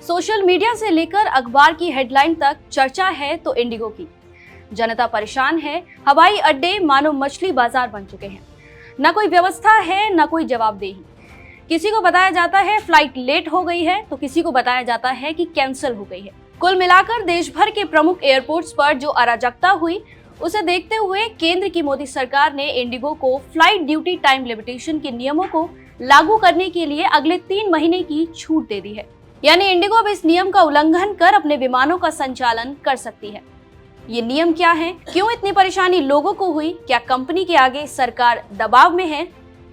Social media से लेकर अखबार की हेडलाइन तक चर्चा है तो इंडिगो की। जनता परेशान है, हवाई अड्डे मानो मछली बाजार बन चुके हैं। न कोई व्यवस्था है, न कोई जवाबदेही। किसी को बताया जाता है फ्लाइट लेट हो गई है, तो किसी को बताया जाता है कि कैंसिल हो गई है। कुल मिलाकर देश भर के प्रमुख एयरपोर्ट्स पर जो अराजकता हुई, उसे देखते हुए केंद्र की मोदी सरकार ने इंडिगो को फ्लाइट ड्यूटी टाइम लिमिटेशन के नियमों को लागू करने के लिए अगले 3 महीने की छूट दे दी है। यानी इंडिगो अब इस नियम का उल्लंघन कर अपने विमानों का संचालन कर सकती है। ये नियम क्या है, क्यों इतनी परेशानी लोगों को हुई, क्या कंपनी के आगे सरकार दबाव में है,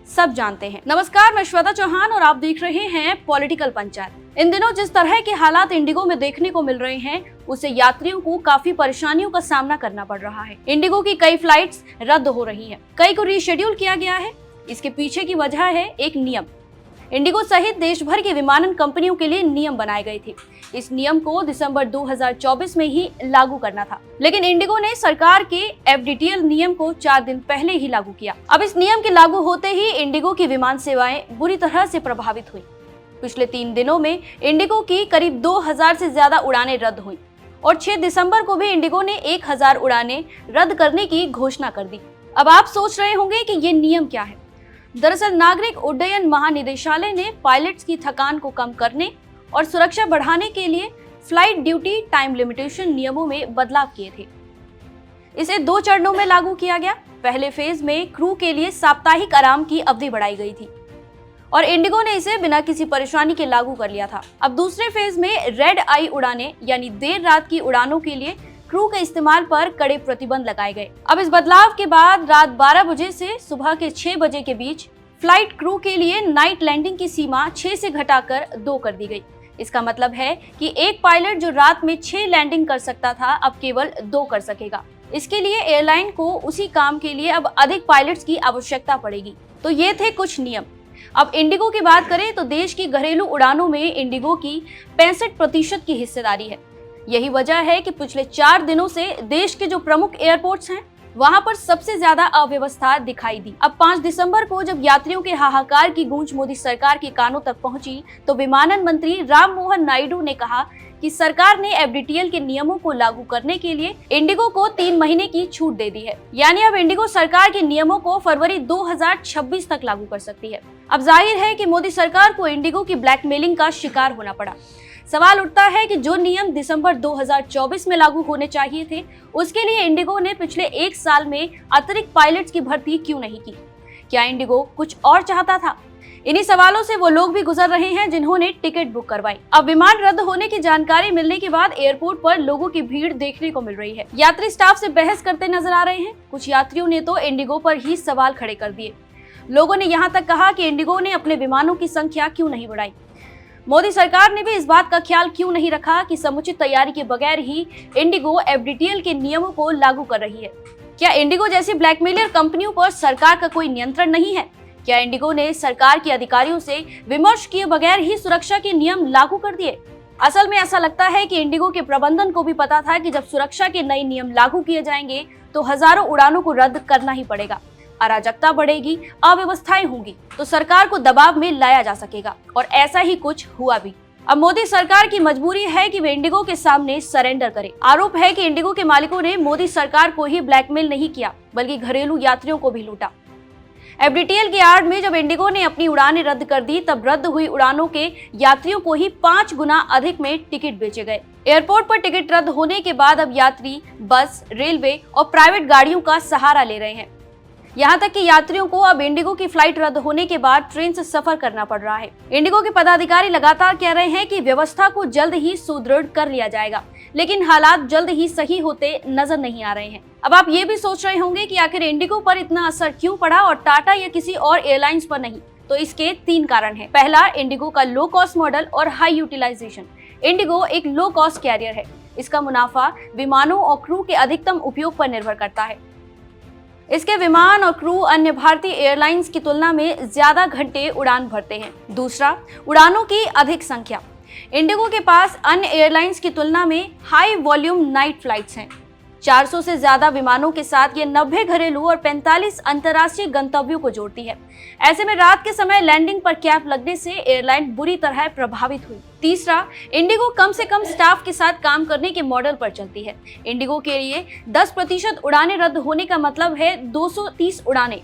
सब जानते हैं। नमस्कार, मैं श्वेता चौहान और आप देख रहे हैं पॉलिटिकल पंचायत। इन दिनों जिस तरह के हालात इंडिगो में देखने को मिल रहे हैं, उससे यात्रियों को काफी परेशानियों का सामना करना पड़ रहा है। इंडिगो की कई फ्लाइट्स रद्द हो रही हैं, कई को रीशेड्यूल किया गया है। इसके पीछे की वजह है एक नियम। इंडिगो सहित देश भर की विमानन कंपनियों के लिए नियम बनाए गए थे। इस नियम को दिसंबर 2024 में ही लागू करना था, लेकिन इंडिगो ने सरकार के एफडीटीएल नियम को 4 दिन पहले ही लागू किया। अब इस नियम के लागू होते ही इंडिगो की विमान सेवाएं बुरी तरह से प्रभावित हुई। पिछले 3 दिनों में इंडिगो की करीब 2000 से ज्यादा उड़ानें रद्द हुई और 6 दिसंबर को भी इंडिगो ने 1000 उड़ानें रद्द करने की घोषणा कर दी। अब आप सोच रहे होंगे कि ये नियम क्या है। दरअसल नागरिक उड्डयन महानिदेशालय ने पायलट्स की थकान को कम करने और सुरक्षा बढ़ाने के लिए फ्लाइट ड्यूटी टाइम लिमिटेशन नियमों में बदलाव किए थे। इसे 2 चरणों में लागू किया गया। पहले फेज में क्रू के लिए साप्ताहिक आराम की अवधि बढ़ाई गई थी और इंडिगो ने इसे बिना किसी परेशानी के लागू कर लिया था। अब दूसरे फेज में रेड आई उड़ानें यानी देर रात की उड़ानों के लिए क्रू के इस्तेमाल पर कड़े प्रतिबंध लगाए गए। अब इस बदलाव के बाद रात 12 बजे से सुबह के 6 बजे के बीच फ्लाइट क्रू के लिए नाइट लैंडिंग की सीमा 6 से घटाकर 2 कर दी गई। इसका मतलब है कि एक पायलट जो रात में 6 लैंडिंग कर सकता था, अब केवल 2 कर सकेगा। इसके लिए एयरलाइन को उसी काम के लिए अब अधिक पायलट्स की आवश्यकता पड़ेगी। तो ये थे कुछ नियम। अब इंडिगो की बात करें तो देश की घरेलू उड़ानों में इंडिगो की 65% की हिस्सेदारी है। यही वजह है कि पिछले 4 दिनों से देश के जो प्रमुख एयरपोर्ट्स हैं, वहां पर सबसे ज्यादा अव्यवस्था दिखाई दी। अब 5 दिसंबर को जब यात्रियों के हाहाकार की गूंज मोदी सरकार के कानों तक पहुंची, तो विमानन मंत्री राम मोहन नायडू ने कहा कि सरकार ने एफडीटीएल के नियमों को लागू करने के लिए इंडिगो को 3 महीने की छूट दे दी है। यानी अब इंडिगो सरकार के नियमों को फरवरी 2026 तक लागू कर सकती है। अब जाहिर है कि मोदी सरकार को इंडिगो की ब्लैकमेलिंग का शिकार होना पड़ा। सवाल उठता है कि जो नियम दिसंबर 2024 में लागू होने चाहिए थे, उसके लिए इंडिगो ने पिछले 1 साल में अतिरिक्त पायलट्स की भर्ती क्यों नहीं की? क्या इंडिगो कुछ और चाहता था? इन्हीं सवालों से वो लोग भी गुजर रहे हैं जिन्होंने टिकट बुक करवाई। अब विमान रद्द होने की जानकारी मिलने के बाद एयरपोर्ट पर लोगों की भीड़ देखने को मिल रही है। यात्री स्टाफ से बहस करते नजर आ रहे हैं। कुछ यात्रियों ने तो इंडिगो पर ही सवाल खड़े कर दिए। लोगों ने यहाँ तक कहा कि इंडिगो ने अपने विमानों की संख्या क्यों नहीं बढ़ाई। मोदी सरकार ने भी इस बात का ख्याल क्यों नहीं रखा कि समुचित तैयारी के बगैर ही इंडिगो एफडीटीएल के नियमों को लागू कर रही है। क्या इंडिगो जैसी ब्लैकमेलियर कंपनियों पर सरकार का कोई नियंत्रण नहीं है? क्या इंडिगो ने सरकार के अधिकारियों से विमर्श किए बगैर ही सुरक्षा के नियम लागू कर दिए? असल में ऐसा लगता है कि इंडिगो के प्रबंधन को भी पता था कि जब सुरक्षा के नए नियम लागू किए जाएंगे तो हजारों उड़ानों को रद्द करना ही पड़ेगा। अराजकता बढ़ेगी, अव्यवस्थाएं होंगी, तो सरकार को दबाव में लाया जा सकेगा और ऐसा ही कुछ हुआ भी। अब मोदी सरकार की मजबूरी है कि वे इंडिगो के सामने सरेंडर करे। आरोप है कि इंडिगो के मालिकों ने मोदी सरकार को ही ब्लैकमेल नहीं किया, बल्कि घरेलू यात्रियों को भी लूटा। एफडीटीएल की आड़ में जब इंडिगो ने अपनी उड़ानें रद्द कर दी, तब रद्द हुई उड़ानों के यात्रियों को ही 5 गुना अधिक में टिकट बेचे गए। एयरपोर्ट पर टिकट रद्द होने के बाद अब यात्री बस, रेलवे और प्राइवेट गाड़ियों का सहारा ले रहे हैं। यहाँ तक कि यात्रियों को अब इंडिगो की फ्लाइट रद्द होने के बाद ट्रेन से सफर करना पड़ रहा है। इंडिगो के पदाधिकारी लगातार कह रहे हैं कि व्यवस्था को जल्द ही सुदृढ़ कर लिया जाएगा, लेकिन हालात जल्द ही सही होते नजर नहीं आ रहे हैं। अब आप ये भी सोच रहे होंगे कि आखिर इंडिगो पर इतना असर क्यों पड़ा और टाटा या किसी और एयरलाइंस पर नहीं? तो इसके 3 कारण हैं। पहला, इंडिगो का लो कॉस्ट मॉडल और हाई यूटिलाइजेशन। इंडिगो एक लो कॉस्ट कैरियर है। इसका मुनाफा विमानों और क्रू के अधिकतम उपयोग पर निर्भर करता है। इसके विमान और क्रू अन्य भारतीय एयरलाइंस की तुलना में ज्यादा घंटे उड़ान भरते हैं। दूसरा, उड़ानों की अधिक संख्या। इंडिगो के पास अन्य एयरलाइंस की तुलना में हाई वॉल्यूम नाइट फ्लाइट्स हैं। 400 से ज्यादा विमानों के साथ ये 90 घरेलू और 45 अंतर्राष्ट्रीय गंतव्यों को जोड़ती है। ऐसे में रात के समय लैंडिंग पर कैप लगने से एयरलाइन बुरी तरह प्रभावित हुई। तीसरा, इंडिगो कम से कम स्टाफ के साथ काम करने के मॉडल पर चलती है। इंडिगो के लिए 10% उड़ानें रद्द होने का मतलब है 230 उड़ानें,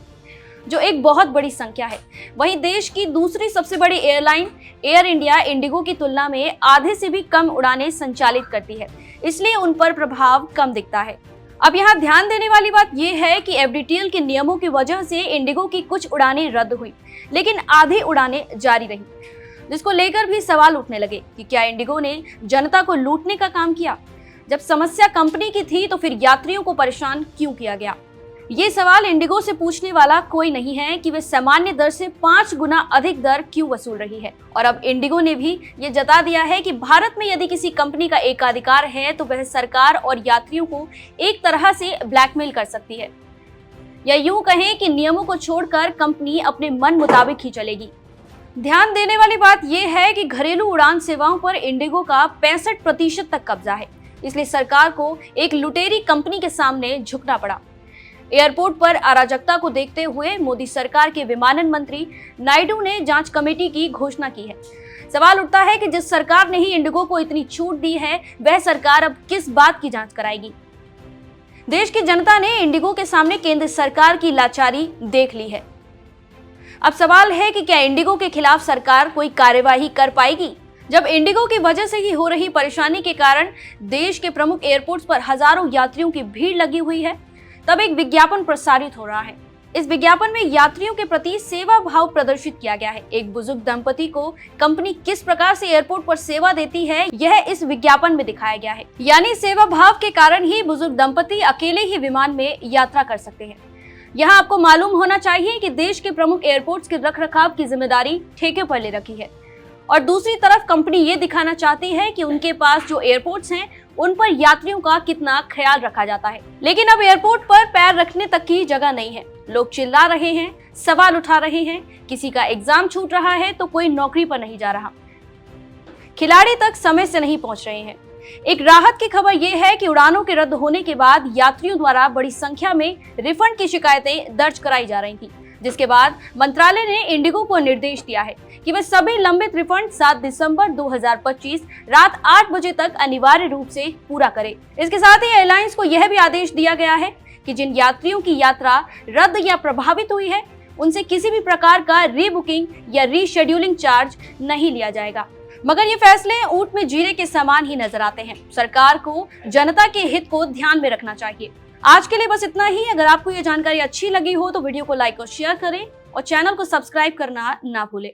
जो एक बहुत बड़ी संख्या है। वहीं देश की दूसरी सबसे बड़ी एयरलाइन एयर इंडिया इंडिगो की तुलना में आधे से भी कम उड़ानें संचालित करती है, इसलिए उन पर प्रभाव कम दिखता है। अब यहाँ ध्यान देने वाली बात यह है कि एफडीटीएल के नियमों की वजह से इंडिगो की कुछ उड़ानें रद्द हुई, लेकिन आधी उड़ानें जारी रही, जिसको लेकर भी सवाल उठने लगे कि क्या इंडिगो ने जनता को लूटने का काम किया। जब समस्या कंपनी की थी तो फिर यात्रियों को परेशान क्यों किया गया। ये सवाल इंडिगो से पूछने वाला कोई नहीं है कि वे सामान्य दर से 5 गुना अधिक दर क्यों वसूल रही है। और अब इंडिगो ने भी ये जता दिया है कि भारत में यदि किसी कंपनी का एकाधिकार है तो वह सरकार और यात्रियों को एक तरह से ब्लैकमेल कर सकती है, या यूं कहें कि नियमों को छोड़कर कंपनी अपने मन मुताबिक ही चलेगी। ध्यान देने वाली बात यह है कि घरेलू उड़ान सेवाओं पर इंडिगो का 65% तक कब्जा है, इसलिए सरकार को एक लुटेरी कंपनी के सामने झुकना पड़ा। एयरपोर्ट पर अराजकता को देखते हुए मोदी सरकार के विमानन मंत्री नायडू ने जांच कमेटी की घोषणा की है। सवाल उठता है कि जिस सरकार ने ही इंडिगो को इतनी छूट दी है, वह सरकार अब किस बात की जांच कराएगी। देश की जनता ने इंडिगो के सामने केंद्र सरकार की लाचारी देख ली है। अब सवाल है कि क्या इंडिगो के खिलाफ सरकार कोई कार्यवाही कर पाएगी। जब इंडिगो की वजह से ही हो रही परेशानी के कारण देश के प्रमुख एयरपोर्ट्स पर हजारों यात्रियों की भीड़ लगी हुई है, तब एक विज्ञापन प्रसारित हो रहा है। इस विज्ञापन में यात्रियों के प्रति सेवा भाव प्रदर्शित किया गया है। एक बुजुर्ग दंपति को कंपनी किस प्रकार से एयरपोर्ट पर सेवा देती है, यह इस विज्ञापन में दिखाया गया है। यानी सेवा भाव के कारण ही बुजुर्ग दंपति अकेले ही विमान में यात्रा कर सकते हैं। यहाँ आपको मालूम होना चाहिए कि देश के प्रमुख एयरपोर्ट्स के रखरखाव की जिम्मेदारी ठेके पर ले रखी है, और दूसरी तरफ कंपनी ये दिखाना चाहती है कि उनके पास जो एयरपोर्ट्स हैं उन पर यात्रियों का कितना ख्याल रखा जाता है। लेकिन अब एयरपोर्ट पर पैर रखने तक की जगह नहीं है। लोग चिल्ला रहे हैं, सवाल उठा रहे हैं, किसी का एग्जाम छूट रहा है तो कोई नौकरी पर नहीं जा रहा, खिलाड़ी तक समय से नहीं पहुंच रहे हैं। एक राहत की खबर यह है कि उड़ानों के रद्द होने के बाद यात्रियों द्वारा बड़ी संख्या में रिफंड की शिकायतें दर्ज कराई जा रही थी, जिसके बाद मंत्रालय ने इंडिगो को निर्देश दिया है कि वह सभी लंबित रिफंड 7 दिसंबर 2025 रात 8 बजे तक अनिवार्य रूप से पूरा करे। इसके साथ ही एयरलाइंस को यह भी आदेश दिया गया है कि जिन यात्रियों की यात्रा रद्द या प्रभावित हुई है, उनसे किसी भी प्रकार का रीबुकिंग या रीशेड्यूलिंग चार्ज नहीं लिया जाएगा। मगर ये फैसले ऊंट में जीरे के समान ही नजर आते हैं। सरकार को जनता के हित को ध्यान में रखना चाहिए। आज के लिए बस इतना ही। अगर आपको ये जानकारी अच्छी लगी हो तो वीडियो को लाइक और शेयर करें और चैनल को सब्सक्राइब करना ना भूलें।